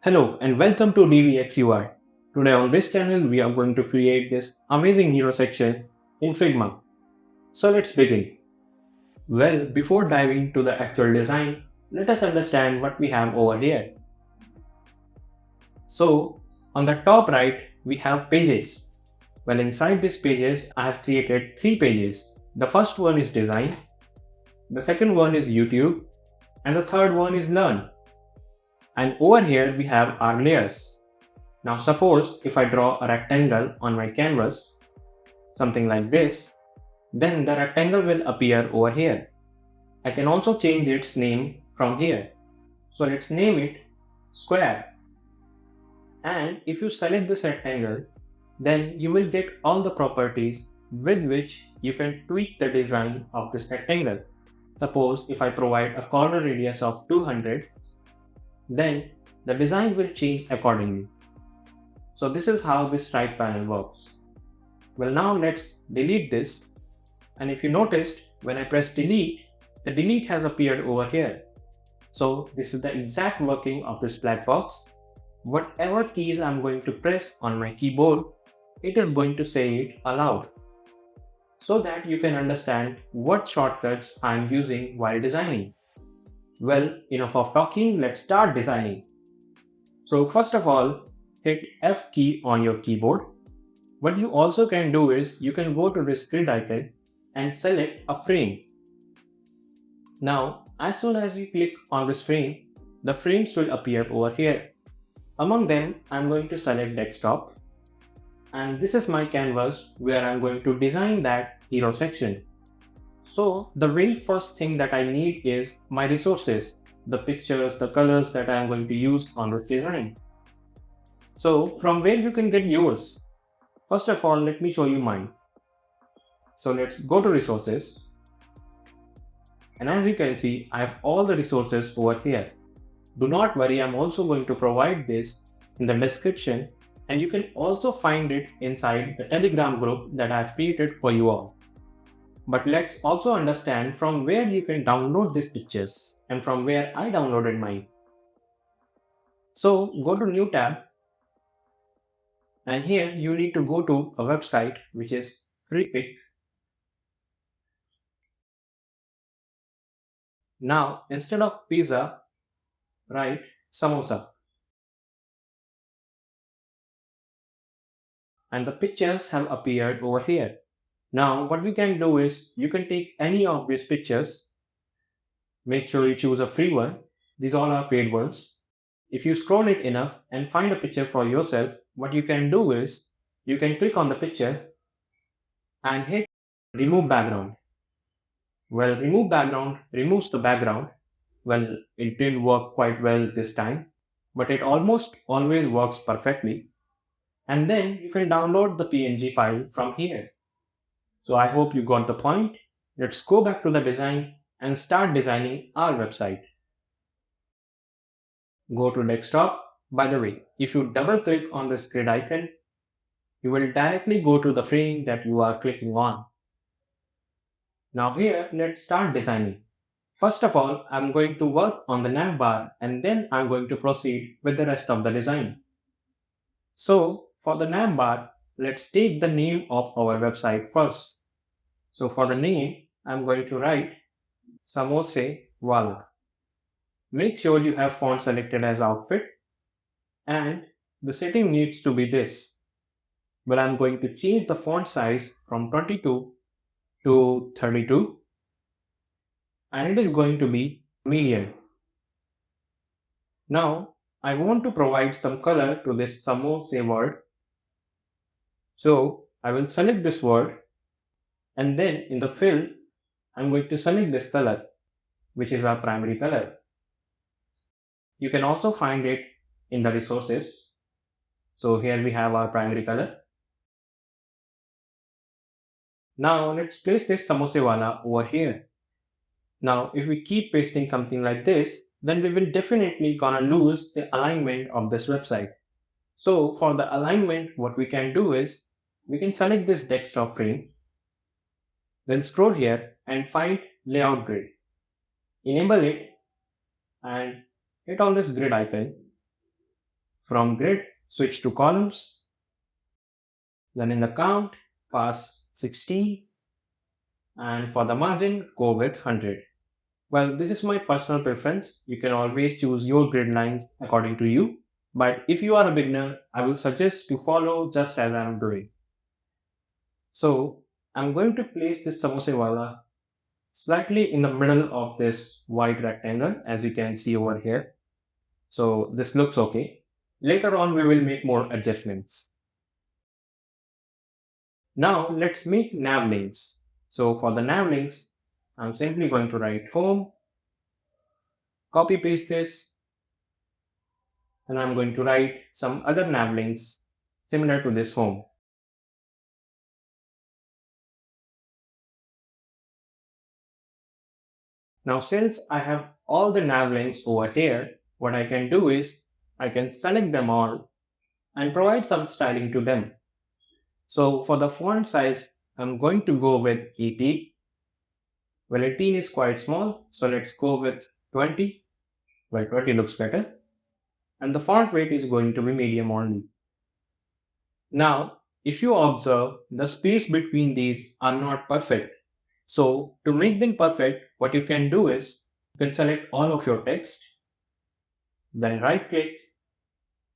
Hello and welcome to DVxUI. Today on this channel we are going to create this amazing hero section in Figma. So let's begin. Well, before diving to the actual design, let us understand what we have over here. So on the top right we have pages. Well, inside these pages I have created 3 pages. The first one is design, the second one is YouTube, and the third one is learn. And over here we have our layers. Now suppose if I draw a rectangle on my canvas, something like this, then the rectangle will appear over here. I can also change its name from here. So let's name it square. And if you select this rectangle, then you will get all the properties with which you can tweak the design of this rectangle. Suppose if I provide a corner radius of 200, then the design will change accordingly. So this is how this stripe panel works. Well, now let's delete this. And if you noticed, when I press delete, the delete has appeared over here. So this is the exact working of this black box. Whatever keys I'm going to press on my keyboard, it is going to say it aloud, so that you can understand what shortcuts I'm using while designing. Well, enough of talking, let's start designing. So first of all, hit F key on your keyboard. What you also can do is you can go to this grid icon and select a frame. Now, as soon as you click on this frame, the frames will appear over here. Among them, I'm going to select desktop. And this is my canvas where I'm going to design that hero section. So the very first thing that I need is my resources, the pictures, the colors that I'm going to use on this design. So from where you can get yours? First of all, let me show you mine. So let's go to resources. And as you can see, I have all the resources over here. Do not worry, I'm also going to provide this in the description, and you can also find it inside the Telegram group that I've created for you all. But let's also understand from where you can download these pictures and from where I downloaded mine. So go to new tab, and here you need to go to a website which is free. Now instead of pizza, write samosa. And the pictures have appeared over here. Now what we can do is you can take any of these pictures. Make sure you choose a free one. These all are paid ones. If you scroll it enough and find a picture for yourself, what you can do is you can click on the picture and hit remove background. Well, remove background removes the background. Well, it didn't work quite well this time, but it almost always works perfectly. And then you can download the PNG file from here. So I hope you got the point. Let's go back to the design and start designing our website. Go to desktop. By the way, if you double click on this grid icon, you will directly go to the frame that you are clicking on. Now here, let's start designing. First of all, I'm going to work on the navbar and then I'm going to proceed with the rest of the design. So for the navbar, let's take the name of our website first. So for the name, I'm going to write Somose Wala. Make sure you have font selected as outfit, and the setting needs to be this. Well, I'm going to change the font size from 22 to 32, and it is going to be medium. Now, I want to provide some color to this Somose word. So I will select this word, and then in the fill, I'm going to select this color, which is our primary color. You can also find it in the resources. So here we have our primary color. Now let's place this samosewala over here. Now if we keep pasting something like this, then we will definitely gonna lose the alignment of this website. So for the alignment, what we can do is, we can select this desktop frame, then scroll here and find layout grid. Enable it and hit on this grid icon. From grid, switch to columns. Then in the count, pass 16. And for the margin, go with 100. Well, this is my personal preference. You can always choose your grid lines according to you. But if you are a beginner, I will suggest to follow just as I am doing. So I'm going to place this samosewala slightly in the middle of this white rectangle, as you can see over here. So this looks okay. Later on, we will make more adjustments. Now let's make nav links. So for the nav links, I'm simply going to write home, copy paste this, and I'm going to write some other nav links similar to this home. Now since I have all the nav links over here, what I can do is I can select them all and provide some styling to them. So for the font size, I'm going to go with 18. Well, 18 is quite small, so let's go with 20. Well, 20 looks better. And the font weight is going to be medium only. Now, if you observe, the space between these are not perfect. So to make them perfect, what you can do is you can select all of your text, then right click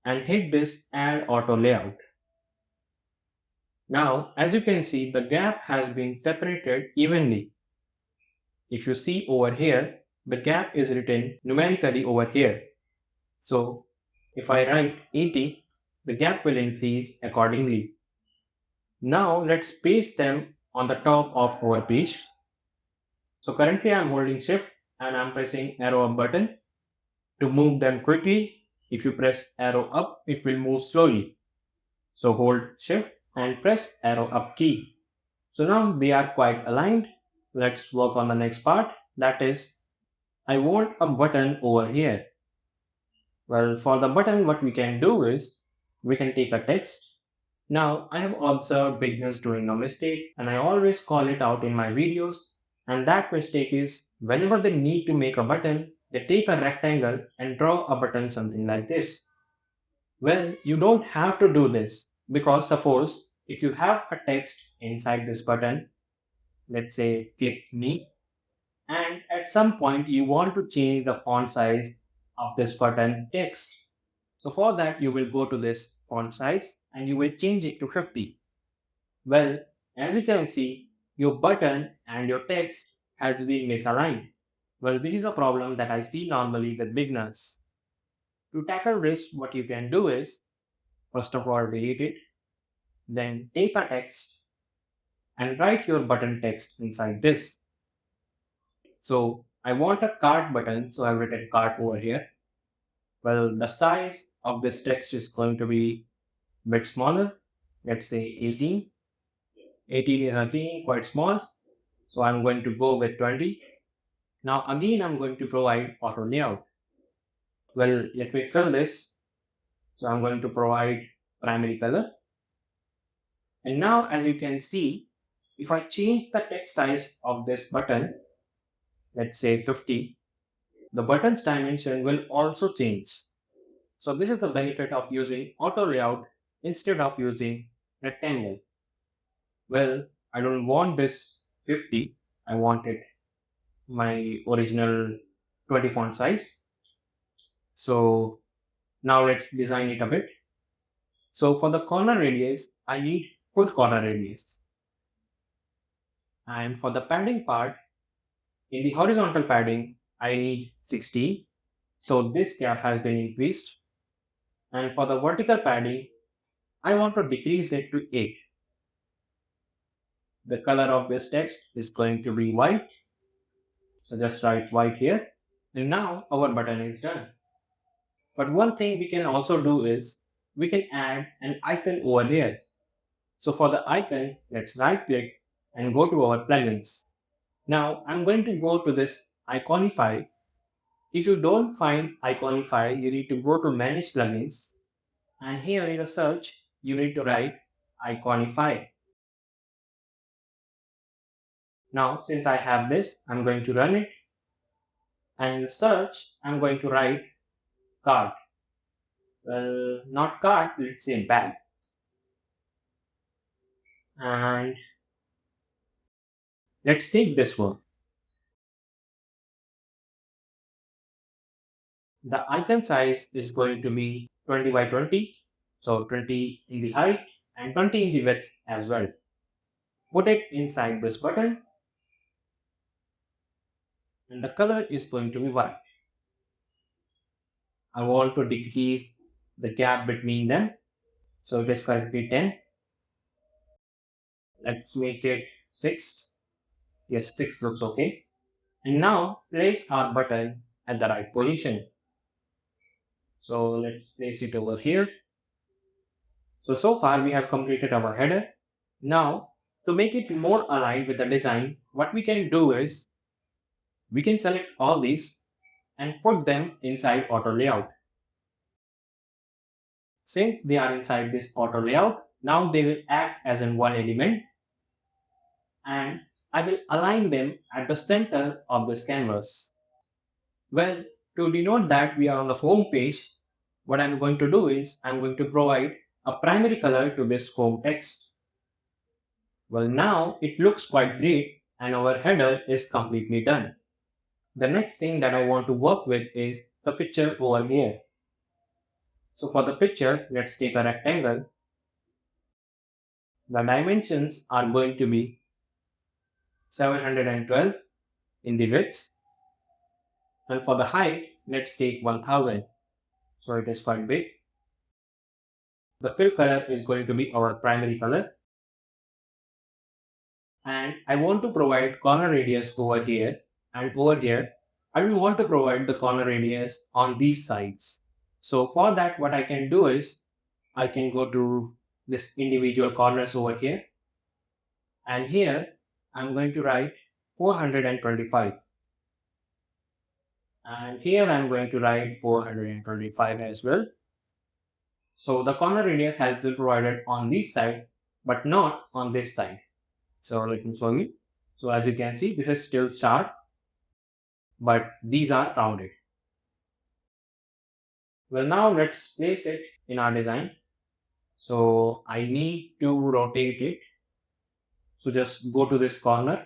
and hit this add auto layout. Now, as you can see, the gap has been separated evenly. If you see over here, the gap is written numerically over here. So if I write 80, the gap will increase accordingly. Now let's paste them on the top of our page. So currently I'm holding shift and I'm pressing arrow up button to move them quickly. If you press arrow up, it will move slowly. So hold shift and press arrow up key. So now they are quite aligned. Let's work on the next part. That is, I want a button over here. Well, for the button, what we can do is we can take a text. Now, I have observed beginners doing a mistake and I always call it out in my videos. And that mistake is whenever they need to make a button, they take a rectangle and draw a button something like this. Well, you don't have to do this because suppose if you have a text inside this button, let's say click me, and at some point you want to change the font size of this button text. So for that, you will go to this font size and you will change it to 50. Well, as you can see, your button and your text has been misaligned. Well, this is a problem that I see normally with beginners. To tackle this, what you can do is, first of all, delete it, then take a text and write your button text inside this. So I want a cart button, so I've written cart over here. Well, the size of this text is going to be a bit smaller. Let's say 18. 18 is again quite small. So I'm going to go with 20. Now again, I'm going to provide auto layout. Well, let me fill this. So I'm going to provide primary color. And now, as you can see, if I change the text size of this button, let's say 50, the button's dimension will also change. So this is the benefit of using auto layout instead of using rectangle. Well, I don't want this 50. I want it my original 20 font size. So now let's design it a bit. So for the corner radius, I need full corner radius. And for the padding part, in the horizontal padding, I need 60. So this gap has been increased. And for the vertical padding, I want to decrease it to 8. The color of this text is going to be white. So just write white here. And now our button is done. But one thing we can also do is we can add an icon over there. So for the icon, let's right click and go to our plugins. Now I'm going to go to this Iconify. If you don't find Iconify, you need to go to manage plugins. And here in the search, you need to write Iconify. Now, since I have this, I'm going to run it. And in search, I'm going to write card. Well, not card, let's say bag. And let's take this one. The icon size is going to be 20 by 20. So 20 in the height and 20 in the width as well. Put it inside this button and the color is going to be white. I want to decrease the gap between them. So it is going to be 10. Let's make it 6. Yes, 6 looks okay. And now place our button at the right position. So let's place it over here. So far we have completed our header. Now, to make it more aligned with the design, what we can do is we can select all these and put them inside auto layout. Since they are inside this auto layout, now they will act as in one element and I will align them at the center of this canvas. Well, to denote that we are on the home page, what I'm going to do is I'm going to provide a primary color to this home text. Well, now it looks quite great and our header is completely done. The next thing that I want to work with is the picture over here. So for the picture, let's take a rectangle. The dimensions are going to be 712 in the width. And for the height, let's take 1000. So it is quite big. The fill color is going to be our primary color. And I want to provide corner radius over here and over here. I will want to provide the corner radius on these sides. So for that, what I can do is I can go to this individual corners over here. And here I'm going to write 425. And here I'm going to write 425 as well. So the corner radius has been provided on this side, but not on this side. So let me show you. So as you can see, this is still sharp, but these are rounded. Well, now let's place it in our design. So I need to rotate it. So just go to this corner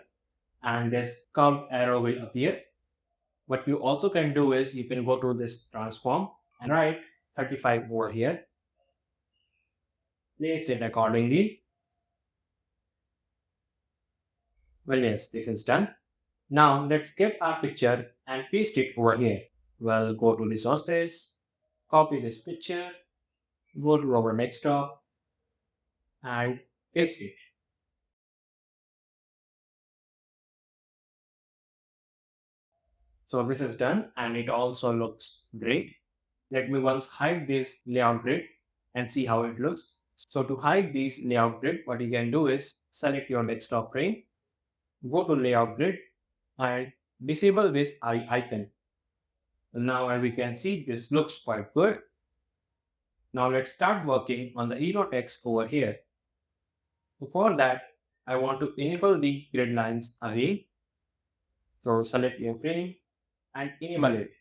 and this curved arrow will appear. What you also can do is you can go to this transform and write 35 over here. Place it accordingly. Well, yes, this is done. Now let's get our picture and paste it over here. Well, go to resources, copy this picture, go to our desktop and paste it. So this is done and it also looks great. Let me once hide this layout grid and see how it looks. So to hide this layout grid, what you can do is select your desktop frame, go to layout grid and disable this eye icon. Now as we can see, this looks quite good. Now let's start working on the hero text over here. So for that, I want to enable the grid lines array. So select your frame and enable it.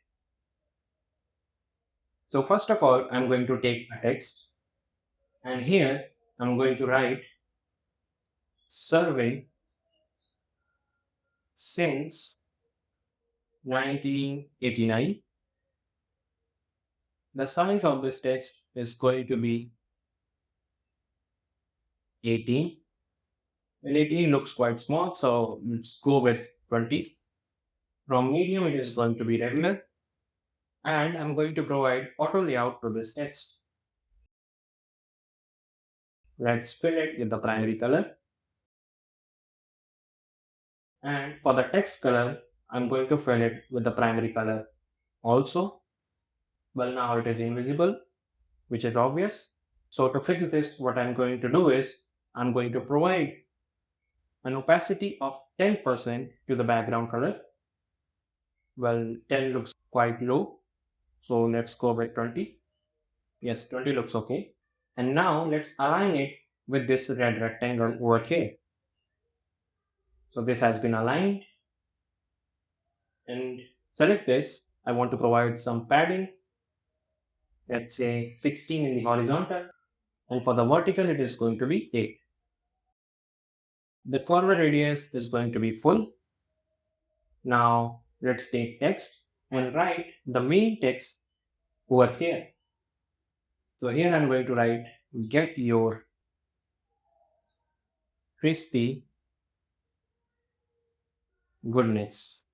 So first of all, I'm going to take a text and here I'm going to write survey since 1989. The size of this text is going to be 18. And 18 looks quite small, so let's go with 20. From medium, it is going to be regular. And I'm going to provide auto layout to this text. Let's fill it with the primary color. And for the text color, I'm going to fill it with the primary color also. Well, now it is invisible, which is obvious. So to fix this, what I'm going to do is I'm going to provide an opacity of 10% to the background color. Well, 10 looks quite low. So let's go with 20. Yes, 20 looks okay. And now let's align it with this red rectangle over here. So this has been aligned. And select this. I want to provide some padding. let's say 16 in the horizontal, and for the vertical it is going to be 8. The corner radius is going to be full. Now let's take text and write the main text over here. So here I'm going to write get your crispy goodness.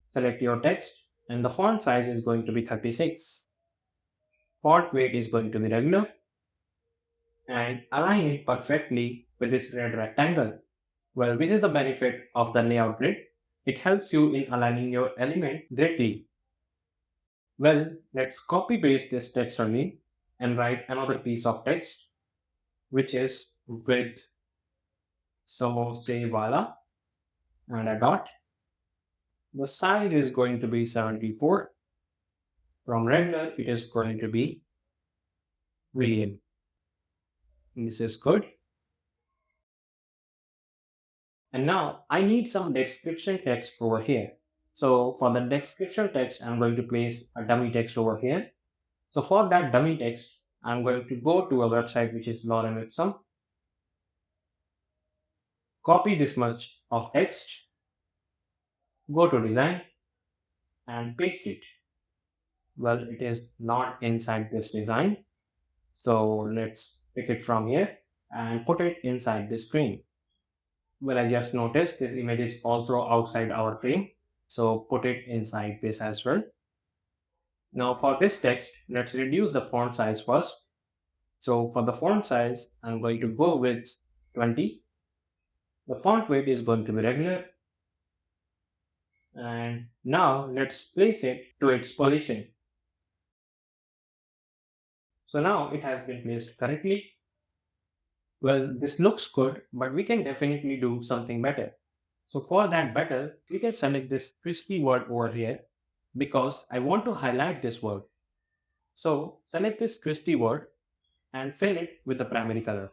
Select your text and the font size is going to be 36. Font weight is going to be regular and align it perfectly with this red rectangle. Well, this is the benefit of the layout grid. It helps you in aligning your element directly. Well, let's copy paste this text only and write another piece of text, which is with Somose wala and a dot. The size is going to be 74. From regular, it is going to be medium. This is good. And now I need some description text over here. So for the description text, I'm going to place a dummy text over here. So for that dummy text, I'm going to go to a website which is Lorem Ipsum. Copy this much of text, go to design and paste it. Well, it is not inside this design. So let's pick it from here and put it inside this frame. Well, I just noticed this image is also outside our frame. So put it inside this as well. Now for this text, let's reduce the font size first. So for the font size, I'm going to go with 20. The font weight is going to be regular. And now let's place it to its position. So now it has been placed correctly. Well, this looks good, but we can definitely do something better. So for that better, we can select this crispy word over here because I want to highlight this word. So select this crispy word and fill it with the primary color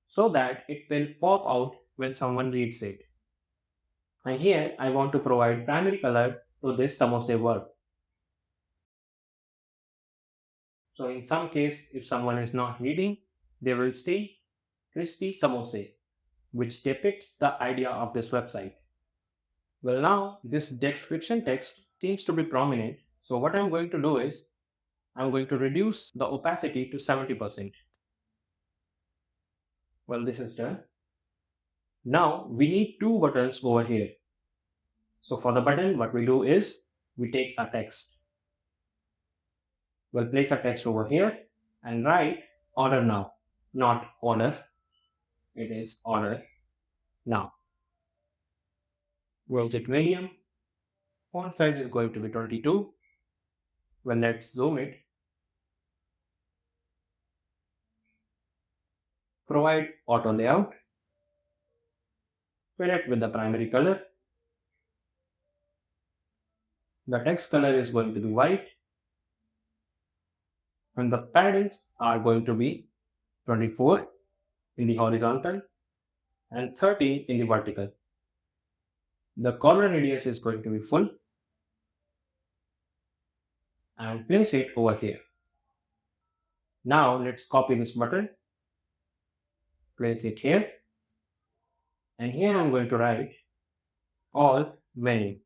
so that it will pop out when someone reads it. And here I want to provide primary color to this Somose word. So in some case, if someone is not reading, they will see crispy Somose, which depicts the idea of this website. Well, now this description text seems to be prominent. So what I'm going to do is I'm going to reduce the opacity to 70%. Well, this is done. Now we need two buttons over here. So for the button, what we do is we take a text. We'll place a text over here and write order now, not order. It is order now. We'll take medium. Font size is going to be 22. Well, let's zoom it. Provide auto layout. Fill it with the primary color. The text color is going to be white. And the paddings are going to be 24 in the horizontal and 30 in the vertical. The corner radius is going to be full and place it over here. Now let's copy this button, place it here, and here I'm going to write all many.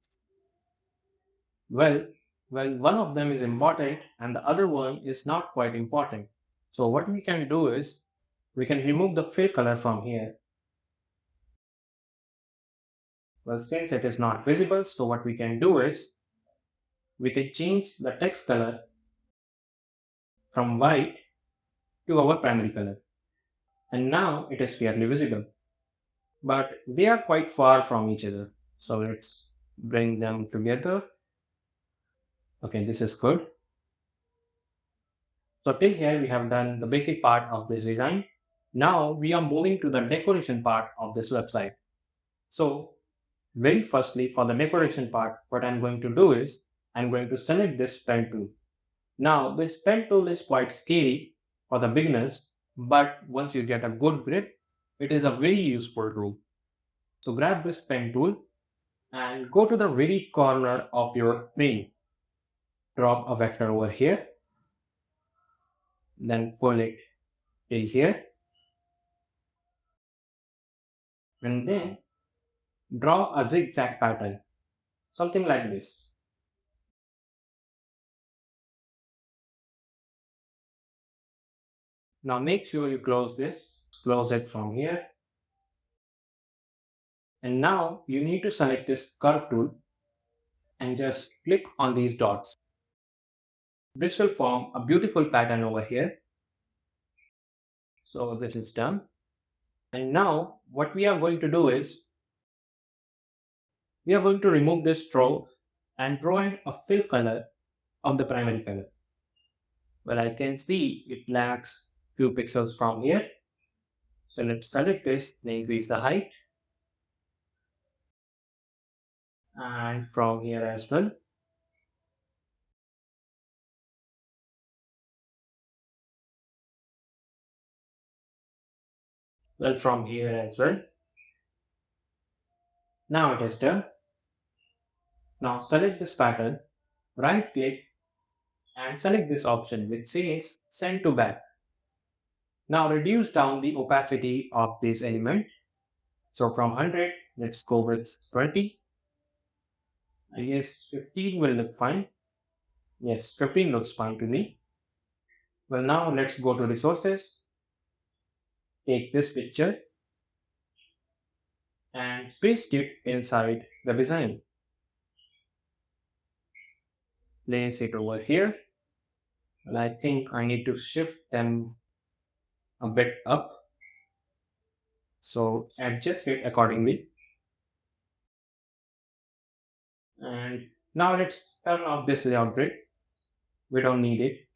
Well, one of them is important and the other one is not quite important. So what we can do is we can remove the fill color from here. Well, since it is not visible, so what we can do is we can change the text color from white to our primary color. And now it is clearly visible. But they are quite far from each other. So let's bring them together. Okay, this is good. So till here we have done the basic part of this design. Now we are moving to the decoration part of this website. So very firstly for the decoration part, what I'm going to do is I'm going to select this pen tool. Now this pen tool is quite scary for the beginners, but once you get a good grip, it is a very useful tool. So grab this pen tool and go to the very corner of your frame. drop a vector over here, then pull it till here, and then draw a zigzag pattern, something like this. Now make sure you close this, close it from here. And now you need to select this curve tool and just click on these dots. This will form a beautiful pattern over here. So this is done. And now what we are going to do is we are going to remove this stroke and provide a fill color of the primary color. Well, I can see it lacks few pixels from here. So let's select this and increase the height. And from here as well. Well, from here as well. Now it is done. Now select this pattern, right click and select this option which says send to back. Now reduce down the opacity of this element. So from 100, let's go with 20. I guess 15 will look fine. Yes, 15 looks fine to me. Well, now let's go to resources, take this picture and paste it inside the design. Place it over here. Well, I think I need to shift them a bit up. So adjust it accordingly. And now let's turn off this layout grid. We don't need it.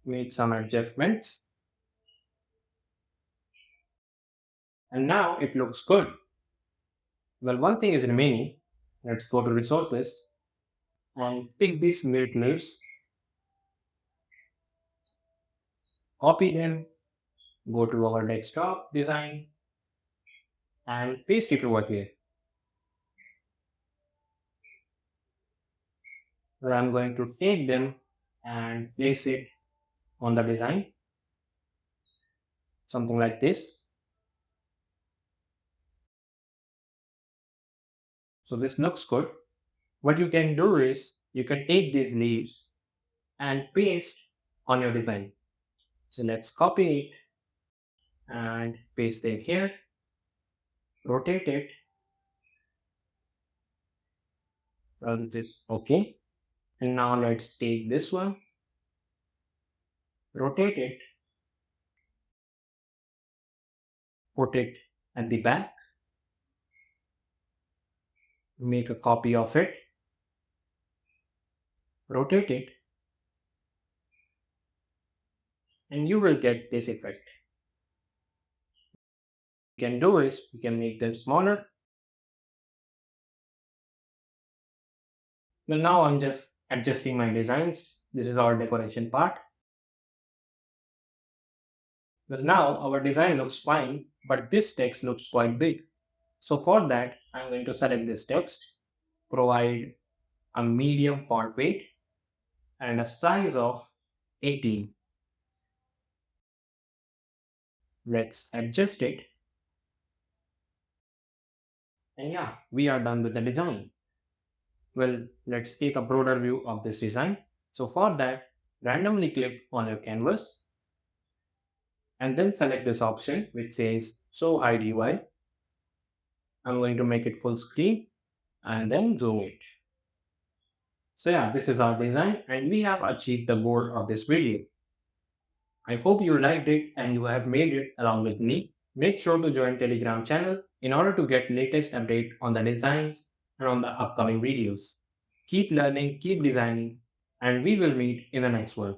Make some adjustments. And now it looks good. Well, one thing is remaining. Let's go to resources and pick these mid leaves, copy them, go to our desktop design and paste it over here. Well, I'm going to take them and place it on the design, something like this. So this looks good. What you can do is you can take these leaves and paste on your design. So let's copy it and paste it here, rotate it, run this OK. And now let's take this one, rotate it, put it at the back, make a copy of it, rotate it, and you will get this effect. What you can do is you can make them smaller. Well, now I'm just adjusting my designs. This is our decoration part. Well, now our design looks fine, but this text looks quite big. So for that, I'm going to select this text, provide a medium font weight and a size of 18. Let's adjust it. And yeah, we are done with the design. Well, let's take a broader view of this design. So for that, randomly click on your canvas and then select this option which says Show Hide UI. I'm going to make it full screen and then zoom it. So yeah, this is our design and we have achieved the goal of this video. I hope you liked it and you have made it along with me. Make sure to join Telegram channel in order to get latest update on the designs and on the upcoming videos. Keep learning, keep designing, and we will meet in the next one.